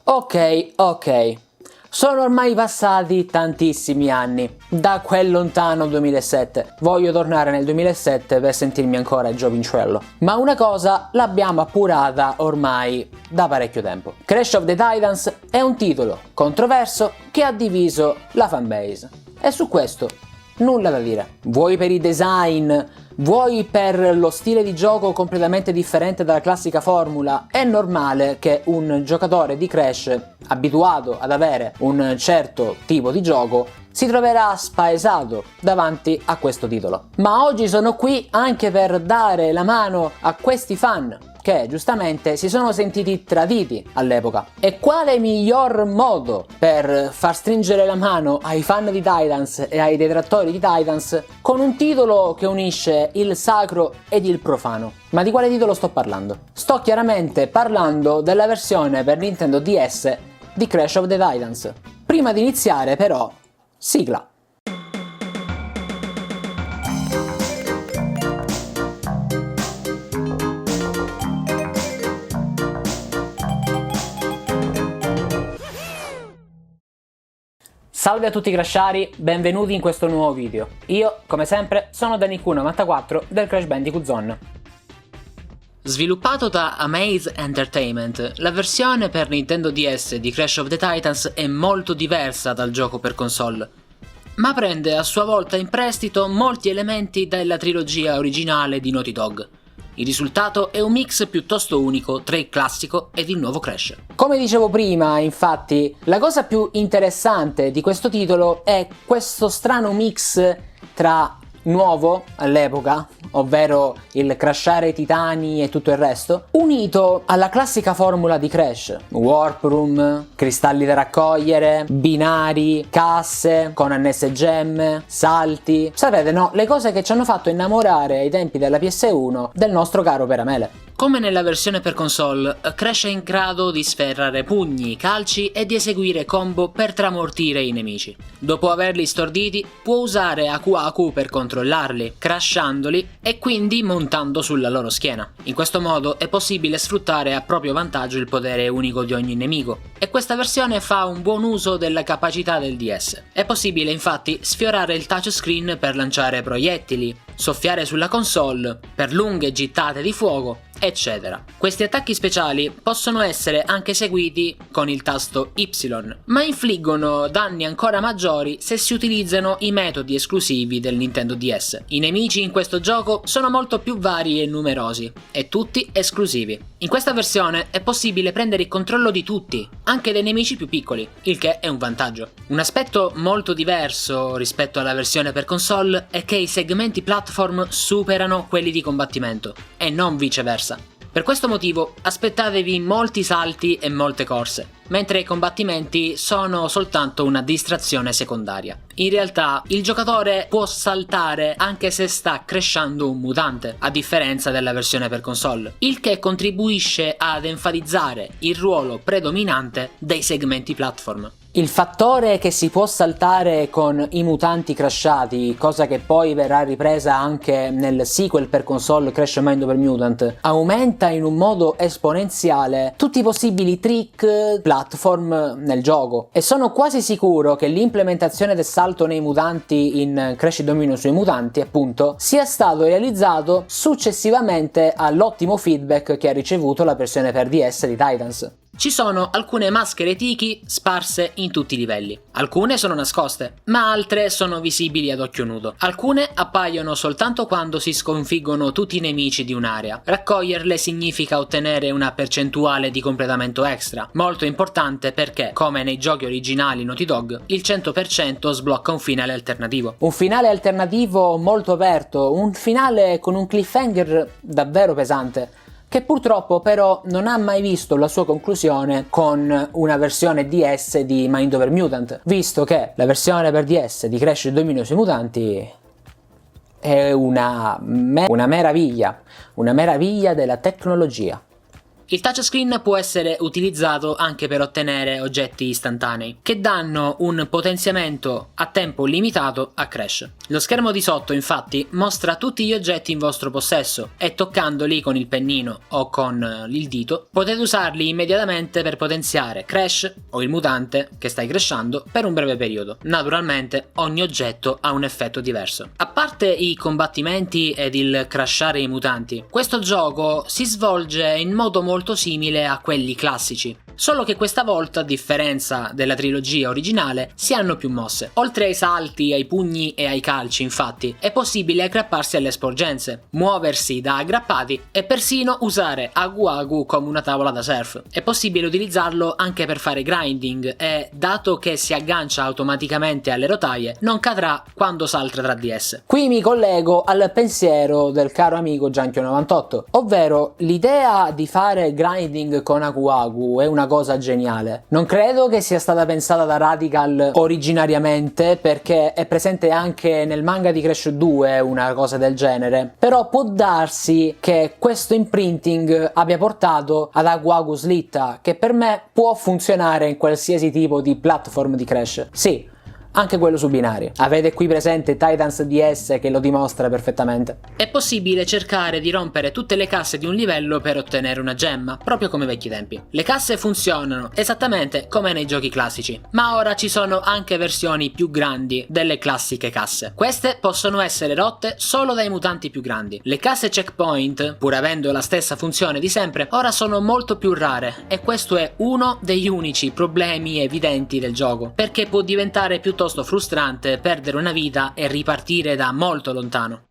Ok. Sono ormai passati tantissimi anni, da quel lontano 2007. Voglio tornare nel 2007 per sentirmi ancora giovincello. Ma una cosa l'abbiamo appurata ormai da parecchio tempo. Clash of the Titans è un titolo controverso che ha diviso la fanbase. E su questo nulla da dire. Vuoi per i design, vuoi per lo stile di gioco completamente differente dalla classica formula, è normale che un giocatore di Crash abituato ad avere un certo tipo di gioco si troverà spaesato davanti a questo titolo. Ma oggi sono qui anche per dare la mano a questi fan che giustamente si sono sentiti traditi all'epoca. E quale miglior modo per far stringere la mano ai fan di Titans e ai detrattori di Titans con un titolo che unisce il sacro ed il profano? Ma di quale titolo sto parlando? Sto chiaramente parlando della versione per Nintendo DS di Clash of the Titans. Prima di iniziare però, sigla. Salve a tutti crashari, benvenuti in questo nuovo video. Io, come sempre, sono Daniku94 del Crash Bandicoot Zone. Sviluppato da Amaze Entertainment, la versione per Nintendo DS di Clash of the Titans è molto diversa dal gioco per console, ma prende a sua volta in prestito molti elementi dalla trilogia originale di Naughty Dog. Il risultato è un mix piuttosto unico tra il classico ed il nuovo Crash. Come dicevo prima, infatti, la cosa più interessante di questo titolo è questo strano mix tra nuovo all'epoca, ovvero il crashare titani e tutto il resto, unito alla classica formula di Crash: warp room, cristalli da raccogliere, binari, casse con annesse gemme, salti. Sapete, no? Le cose che ci hanno fatto innamorare ai tempi della PS1 del nostro caro Peramele. Come nella versione per console, Crash è in grado di sferrare pugni, calci e di eseguire combo per tramortire i nemici. Dopo averli storditi, può usare Aku Aku per controllarli, crashandoli e quindi montando sulla loro schiena. In questo modo è possibile sfruttare a proprio vantaggio il potere unico di ogni nemico, e questa versione fa un buon uso della capacità del DS. È possibile infatti sfiorare il touchscreen per lanciare proiettili, soffiare sulla console per lunghe gittate di fuoco, eccetera. Questi attacchi speciali possono essere anche eseguiti con il tasto Y, ma infliggono danni ancora maggiori se si utilizzano i metodi esclusivi del Nintendo DS. I nemici in questo gioco sono molto più vari e numerosi, e tutti esclusivi. In questa versione è possibile prendere il controllo di tutti, anche dei nemici più piccoli, il che è un vantaggio. Un aspetto molto diverso rispetto alla versione per console è che i segmenti platform superano quelli di combattimento, e non viceversa. Per questo motivo aspettatevi molti salti e molte corse, mentre i combattimenti sono soltanto una distrazione secondaria. In realtà il giocatore può saltare anche se sta crashando un mutante, a differenza della versione per console, il che contribuisce ad enfatizzare il ruolo predominante dei segmenti platform. Il fattore che si può saltare con i mutanti crashati, cosa che poi verrà ripresa anche nel sequel per console Crash Mind Over Mutant, aumenta in un modo esponenziale tutti i possibili trick platform nel gioco, e sono quasi sicuro che l'implementazione del salto nei mutanti in Crash Domino sui mutanti, appunto, sia stato realizzato successivamente all'ottimo feedback che ha ricevuto la versione per DS di Titans. Ci sono alcune maschere Tiki sparse in tutti i livelli. Alcune sono nascoste, ma altre sono visibili ad occhio nudo. Alcune appaiono soltanto quando si sconfiggono tutti i nemici di un'area. Raccoglierle significa ottenere una percentuale di completamento extra, molto importante perché, come nei giochi originali Naughty Dog, il 100% sblocca un finale alternativo. Un finale alternativo molto aperto, un finale con un cliffhanger davvero pesante, che purtroppo però non ha mai visto la sua conclusione con una versione DS di Mind Over Mutant, visto che la versione per DS di Crash Domino sui mutanti è una meraviglia della tecnologia. Il touchscreen può essere utilizzato anche per ottenere oggetti istantanei, che danno un potenziamento a tempo limitato a Crash. Lo schermo di sotto infatti mostra tutti gli oggetti in vostro possesso e toccandoli con il pennino o con il dito potete usarli immediatamente per potenziare Crash o il mutante che stai crashando per un breve periodo. Naturalmente ogni oggetto ha un effetto diverso. A parte i combattimenti ed il crashare i mutanti, questo gioco si svolge in modo molto simile a quelli classici. Solo che questa volta, a differenza della trilogia originale, si hanno più mosse. Oltre ai salti, ai pugni e ai calci, infatti, è possibile aggrapparsi alle sporgenze, muoversi da aggrappati e persino usare Agu Agu come una tavola da surf. È possibile utilizzarlo anche per fare grinding e, dato che si aggancia automaticamente alle rotaie, non cadrà quando salta tra di esse. Qui mi collego al pensiero del caro amico Gianchio98, ovvero l'idea di fare grinding con Agu Agu è una cosa geniale. Non credo che sia stata pensata da Radical originariamente, perché è presente anche nel manga di Crash 2 una cosa del genere, però può darsi che questo imprinting abbia portato ad Agu Agu slitta, che per me può funzionare in qualsiasi tipo di platform di Crash. Sì, anche quello su binari. Avete qui presente Titans DS che lo dimostra perfettamente. È possibile cercare di rompere tutte le casse di un livello per ottenere una gemma, proprio come ai vecchi tempi. Le casse funzionano esattamente come nei giochi classici, ma ora ci sono anche versioni più grandi delle classiche casse. Queste possono essere rotte solo dai mutanti più grandi. Le casse checkpoint, pur avendo la stessa funzione di sempre, ora sono molto più rare e questo è uno degli unici problemi evidenti del gioco, perché può diventare piuttosto frustrante perdere una vita e ripartire da molto lontano.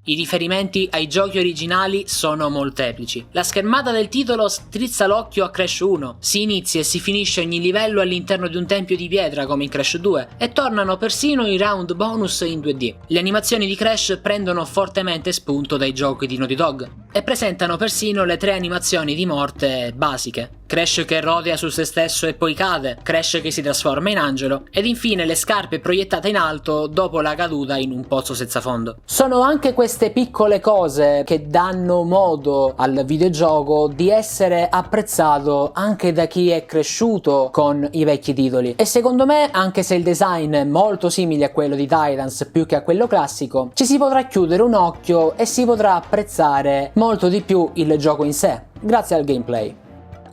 I riferimenti ai giochi originali sono molteplici. La schermata del titolo strizza l'occhio a Crash 1, si inizia e si finisce ogni livello all'interno di un tempio di pietra come in Crash 2 e tornano persino i round bonus in 2D. Le animazioni di Crash prendono fortemente spunto dai giochi di Naughty Dog e presentano persino le 3 animazioni di morte basiche. Crash che rotea su se stesso e poi cade, Crash che si trasforma in angelo ed infine le scarpe proiettate in alto dopo la caduta in un pozzo senza fondo. Sono anche queste piccole cose che danno modo al videogioco di essere apprezzato anche da chi è cresciuto con i vecchi titoli, e secondo me, anche se il design è molto simile a quello di Titans più che a quello classico, ci si potrà chiudere un occhio e si potrà apprezzare molto di più il gioco in sé grazie al gameplay.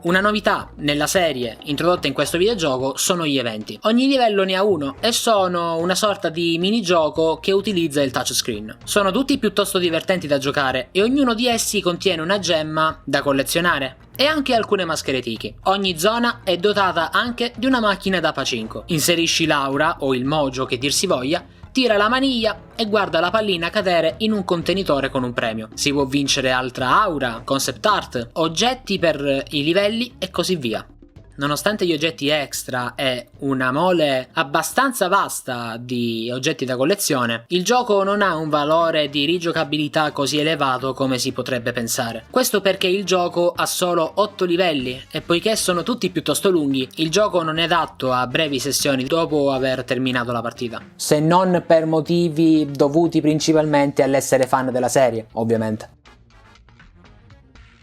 Una novità nella serie introdotta in questo videogioco sono gli eventi. Ogni livello ne ha uno e sono una sorta di minigioco che utilizza il touchscreen. Sono tutti piuttosto divertenti da giocare e ognuno di essi contiene una gemma da collezionare e anche alcune maschere tiki. Ogni zona è dotata anche di una macchina da pachinko. Inserisci l'aura o il mojo che dir si voglia, tira la maniglia e guarda la pallina cadere in un contenitore con un premio. Si può vincere altra aura, concept art, oggetti per i livelli e così via. Nonostante gli oggetti extra e una mole abbastanza vasta di oggetti da collezione, il gioco non ha un valore di rigiocabilità così elevato come si potrebbe pensare. Questo perché il gioco ha solo 8 livelli e poiché sono tutti piuttosto lunghi, il gioco non è adatto a brevi sessioni dopo aver terminato la partita. Se non per motivi dovuti principalmente all'essere fan della serie, ovviamente.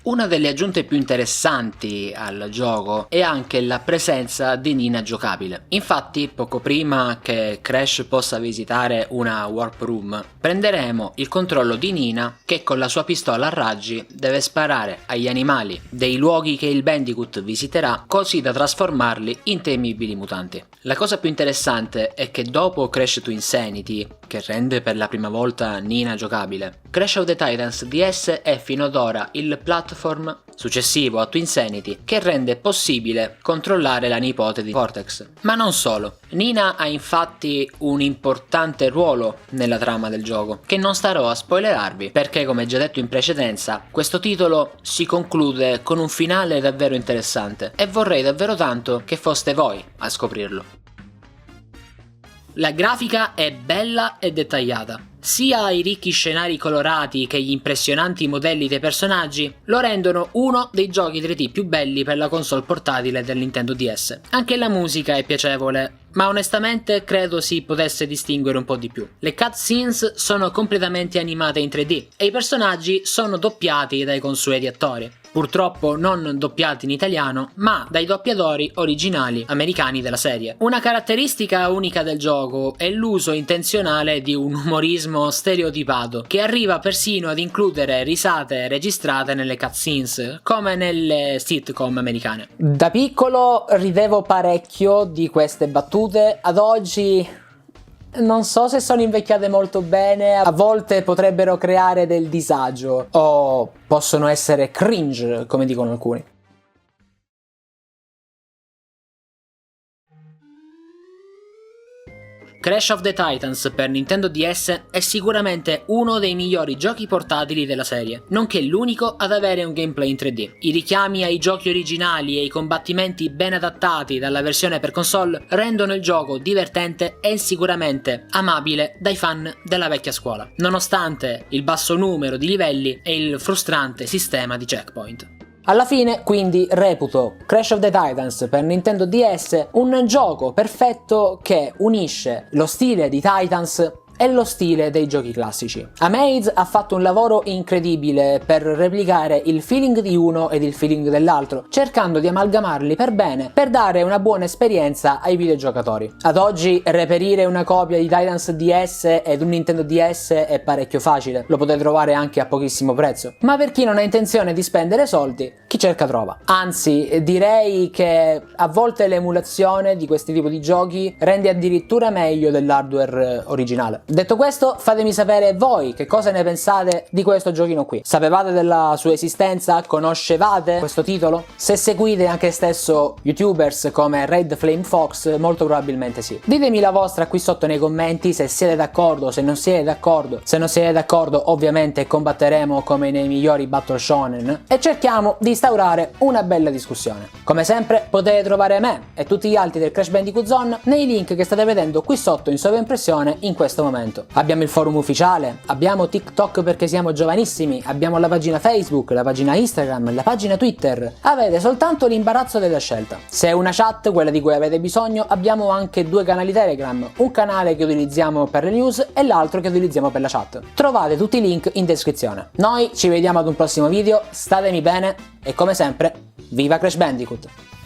Una delle aggiunte più interessanti al gioco è anche la presenza di Nina giocabile. Infatti, poco prima che Crash possa visitare una Warp Room, prenderemo il controllo di Nina che con la sua pistola a raggi deve sparare agli animali dei luoghi che il Bandicoot visiterà, così da trasformarli in temibili mutanti. La cosa più interessante è che dopo Crash to Insanity, che rende per la prima volta Nina giocabile, Crash of the Titans DS è fino ad ora il platform successivo a To Insanity che rende possibile controllare la nipote di Cortex. Ma non solo. Nina ha infatti un importante ruolo nella trama del gioco, che non starò a spoilerarvi perché, come già detto in precedenza, questo titolo si conclude con un finale davvero interessante e vorrei davvero tanto che foste voi a scoprirlo. La grafica è bella e dettagliata. Sia i ricchi scenari colorati che gli impressionanti modelli dei personaggi lo rendono uno dei giochi 3D più belli per la console portatile del Nintendo DS. Anche la musica è piacevole, ma onestamente credo si potesse distinguere un po' di più. Le cutscenes sono completamente animate in 3D e i personaggi sono doppiati dai consueti attori. Purtroppo non doppiati in italiano, ma dai doppiatori originali americani della serie. Una caratteristica unica del gioco è l'uso intenzionale di un umorismo stereotipato, che arriva persino ad includere risate registrate nelle cutscenes, come nelle sitcom americane. Da piccolo ridevo parecchio di queste battute, ad oggi non so se sono invecchiate molto bene, a volte potrebbero creare del disagio o possono essere cringe, come dicono alcuni. Crash of the Titans per Nintendo DS è sicuramente uno dei migliori giochi portatili della serie, nonché l'unico ad avere un gameplay in 3D. I richiami ai giochi originali e i combattimenti ben adattati dalla versione per console rendono il gioco divertente e sicuramente amabile dai fan della vecchia scuola, nonostante il basso numero di livelli e il frustrante sistema di checkpoint. Alla fine, quindi, reputo Crash of the Titans per Nintendo DS un gioco perfetto che unisce lo stile di Titans e lo stile dei giochi classici. Amaze ha fatto un lavoro incredibile per replicare il feeling di uno ed il feeling dell'altro, cercando di amalgamarli per bene per dare una buona esperienza ai videogiocatori. Ad oggi reperire una copia di Titans DS ed un Nintendo DS è parecchio facile, lo potete trovare anche a pochissimo prezzo, ma per chi non ha intenzione di spendere soldi, chi cerca trova. Anzi, direi che a volte l'emulazione di questi tipi di giochi rende addirittura meglio dell'hardware originale. Detto questo, fatemi sapere voi che cosa ne pensate di questo giochino qui. Sapevate della sua esistenza? Conoscevate questo titolo? Se seguite anche stesso youtubers come Red Flame Fox, molto probabilmente sì. Ditemi la vostra qui sotto nei commenti, se siete d'accordo, se non siete d'accordo. Se non siete d'accordo, ovviamente combatteremo come nei migliori battle shonen e cerchiamo di instaurare una bella discussione. Come sempre potete trovare me e tutti gli altri del Crash Bandicoot Zone nei link che state vedendo qui sotto in sovraimpressione in questo momento. Abbiamo il forum ufficiale, abbiamo TikTok perché siamo giovanissimi, abbiamo la pagina Facebook, la pagina Instagram, la pagina Twitter. Avete soltanto l'imbarazzo della scelta. Se è una chat, quella di cui avete bisogno, abbiamo anche due canali Telegram, un canale che utilizziamo per le news e l'altro che utilizziamo per la chat. Trovate tutti i link in descrizione. Noi ci vediamo ad un prossimo video, statemi bene e come sempre, viva Crash Bandicoot!